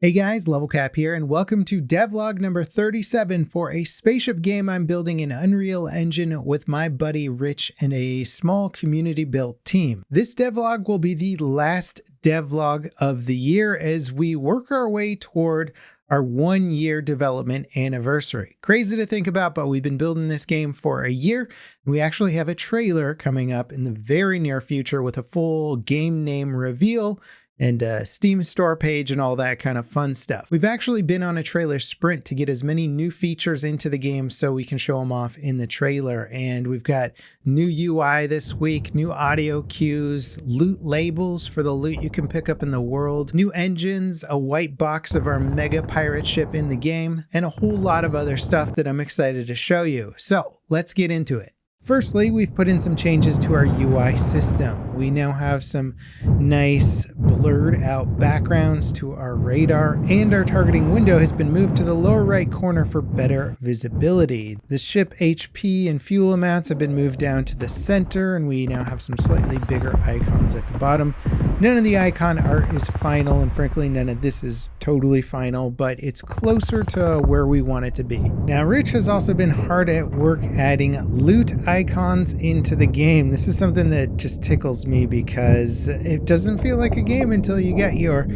Hey guys, Level Cap here, and welcome to Devlog number 37 for a spaceship game I'm building in Unreal Engine with my buddy Rich and a small community-built team. This devlog will be the last devlog of the year as we work our way toward our 1-year development anniversary. Crazy to think about, but we've been building this game for a year. We actually have a trailer coming up in the very near future with a full game name reveal and a Steam store page and all that kind of fun stuff. We've actually been on a trailer sprint to get as many new features into the game so we can show them off in the trailer. And we've got new UI this week, new audio cues, loot labels for the loot you can pick up in the world, new engines, a white box of our mega pirate ship in the game, and a whole lot of other stuff that I'm excited to show you. So let's get into it. Firstly, we've put in some changes to our UI system. We now have some nice blurred out backgrounds to our radar, and our targeting window has been moved to the lower right corner for better visibility. The ship HP and fuel amounts have been moved down to the center, and we now have some slightly bigger icons at the bottom. None of the icon art is final, and frankly, none of this is totally final, but it's closer to where we want it to be. Now, Rich has also been hard at work adding loot icons into the game. This is something that just tickles me because it doesn't feel like a game until you get your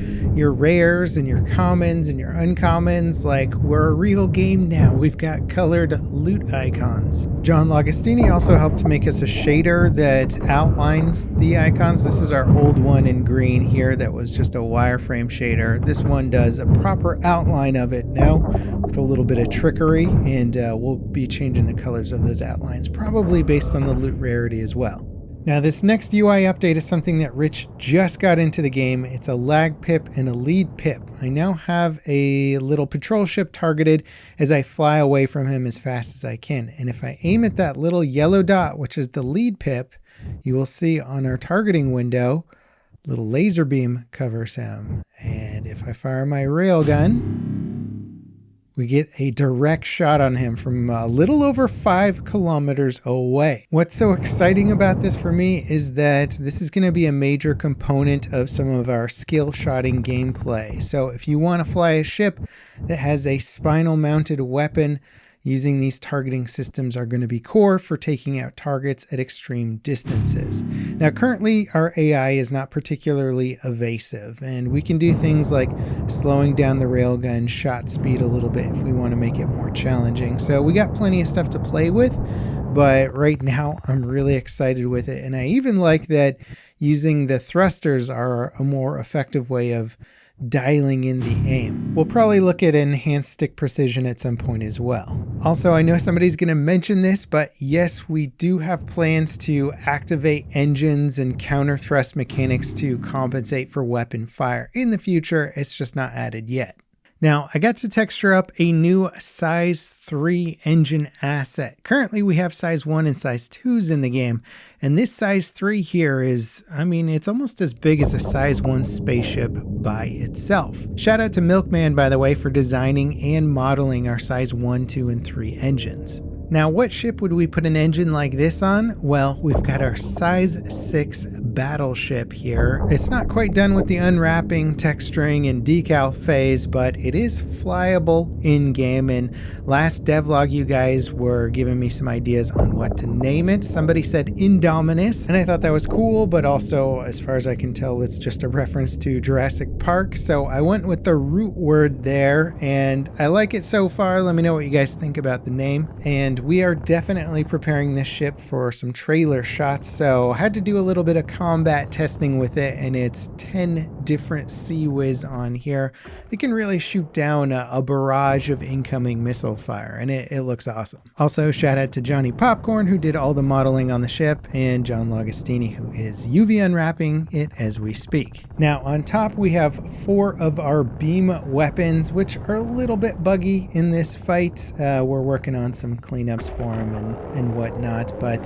rares and your commons and your uncommons. Like, we're a real game now. We've got colored loot icons. John Lagostini also helped to make us a shader that outlines the icons. This is our old one in green here that was just a wireframe shader. This one does a proper outline of it now with a little bit of trickery, and we'll be changing the colors of those outlines, probably based on the loot rarity as well. Now, this next UI update is something that Rich just got into the game. It's a lag pip and a lead pip. I now have a little patrol ship targeted as I fly away from him as fast as I can. And if I aim at that little yellow dot, which is the lead pip, you will see on our targeting window, little laser beam covers him. And if I fire my railgun, we get a direct shot on him from a little over 5 kilometers away. What's so exciting about this for me is that this is going to be a major component of some of our skill shotting gameplay. So if you want to fly a ship that has a spinal mounted weapon, using these targeting systems are going to be core for taking out targets at extreme distances. Now, currently our AI is not particularly evasive, and we can do things like slowing down the railgun shot speed a little bit if we want to make it more challenging. So we got plenty of stuff to play with, but right now I'm really excited with it. And I even like that using the thrusters are a more effective way of dialing in the aim. We'll probably look at enhanced stick precision at some point as well. Also, I know somebody's going to mention this, but yes, we do have plans to activate engines and counter thrust mechanics to compensate for weapon fire in the future. It's just not added yet. Now, I got to texture up a new size 3 engine asset. Currently, we have size 1 and size 2s in the game, and this size 3 here is, it's almost as big as a size 1 spaceship by itself. Shout out to Milkman, by the way, for designing and modeling our size 1, 2, and 3 engines. Now, what ship would we put an engine like this on? Well, we've got our size 6 battleship here. It's not quite done with the unwrapping, texturing, and decal phase, but it is flyable in-game. And last devlog, you guys were giving me some ideas on what to name it. Somebody said Indominus, and I thought that was cool, but also, as far as I can tell, it's just a reference to Jurassic Park. So I went with the root word there, and I like it so far. Let me know what you guys think about the name. And we are definitely preparing this ship for some trailer shots, so I had to do a little bit of combat testing with it, and it's 10 different Sea Whiz on here. They can really shoot down a barrage of incoming missile fire, and it looks awesome. Also, shout out to Johnny Popcorn, who did all the modeling on the ship, and John Lagostini, who is UV unwrapping it as we speak. Now, on top, we have 4 of our beam weapons, which are a little bit buggy in this fight. We're working on some cleanups for them and whatnot, but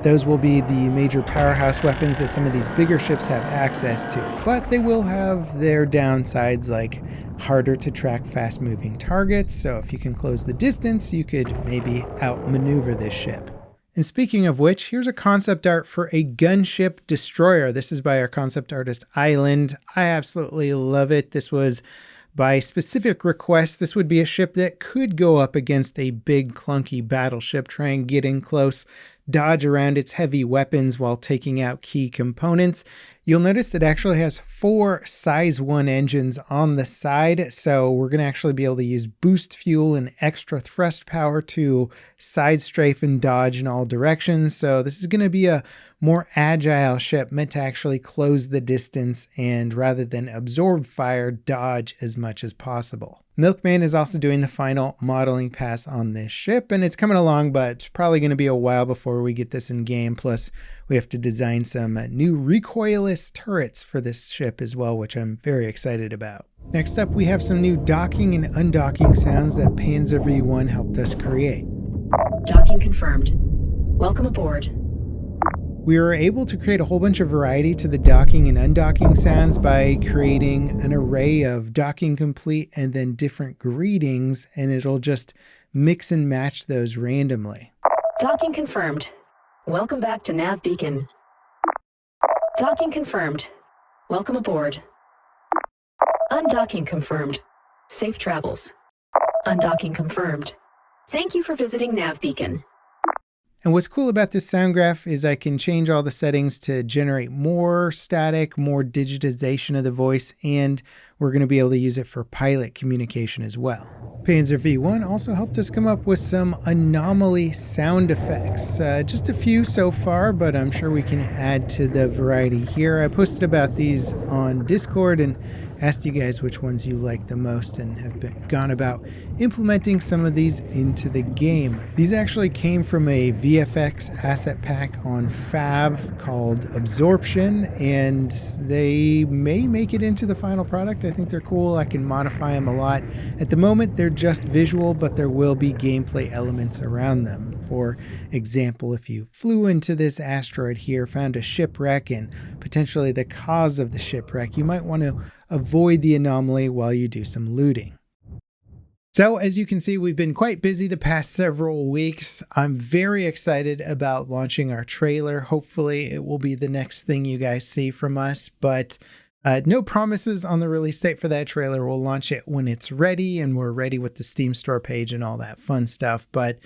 those will be the major powerhouse weapons that some of these bigger ships have access to. But they will have their downsides, like harder to track fast moving targets. So if you can close the distance, you could maybe outmaneuver this ship. And speaking of which, here's a concept art for a gunship destroyer. This is by our concept artist Island. I absolutely love it. This was By specific request, this would be a ship that could go up against a big clunky battleship, try and get in close, dodge around its heavy weapons while taking out key components. You'll notice it actually has 4 size 1 engines on the side, so we're going to actually be able to use boost fuel and extra thrust power to side strafe and dodge in all directions. So this is going to be a more agile ship meant to actually close the distance and, rather than absorb fire, dodge as much as possible. Milkman is also doing the final modeling pass on this ship, and it's coming along, but it's probably going to be a while before we get this in game. Plus, we have to design some new recoilless turrets for this ship as well, which I'm very excited about. Next up, we have some new docking and undocking sounds that Panzer V1 helped us create. Docking confirmed. Welcome aboard. We were able to create a whole bunch of variety to the docking and undocking sounds by creating an array of docking complete and then different greetings, and it'll just mix and match those randomly. Docking confirmed. Welcome back to Nav Beacon. Docking confirmed. Welcome aboard. Undocking confirmed. Safe travels. Undocking confirmed. Thank you for visiting Nav Beacon. And what's cool about this sound graph is I can change all the settings to generate more static, more digitization of the voice, and we're going to be able to use it for pilot communication as well. Panzer V1 also helped us come up with some anomaly sound effects. Just a few so far, but I'm sure we can add to the variety here. I posted about these on Discord and asked you guys which ones you like the most and have gone about implementing some of these into the game. These actually came from a VFX asset pack on Fab called Absorption, and they may make it into the final product. I think they're cool. I can modify them a lot. At the moment, they're just visual, but there will be gameplay elements around them. For example, if you flew into this asteroid here, found a shipwreck, and potentially the cause of the shipwreck, you might want to avoid the anomaly while you do some looting. So as you can see, we've been quite busy the past several weeks. I'm very excited about launching our trailer. Hopefully it will be the next thing you guys see from us, but no promises on the release date for that trailer. We'll launch it when it's ready and we're ready with the Steam store page and all that fun stuff. But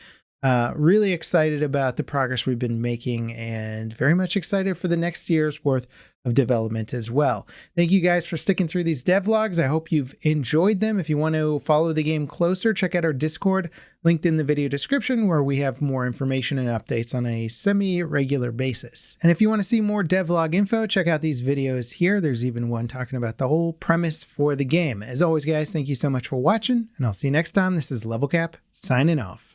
really excited about the progress we've been making and very much excited for the next year's worth of development as well. Thank you guys for sticking through these devlogs. I hope you've enjoyed them. If you want to follow the game closer, check out our Discord linked in the video description, where we have more information and updates on a semi-regular basis. And if you want to see more devlog info, check out these videos here. There's even one talking about the whole premise for the game. As always, guys, thank you so much for watching, and I'll see you next time. This is Level Cap signing off.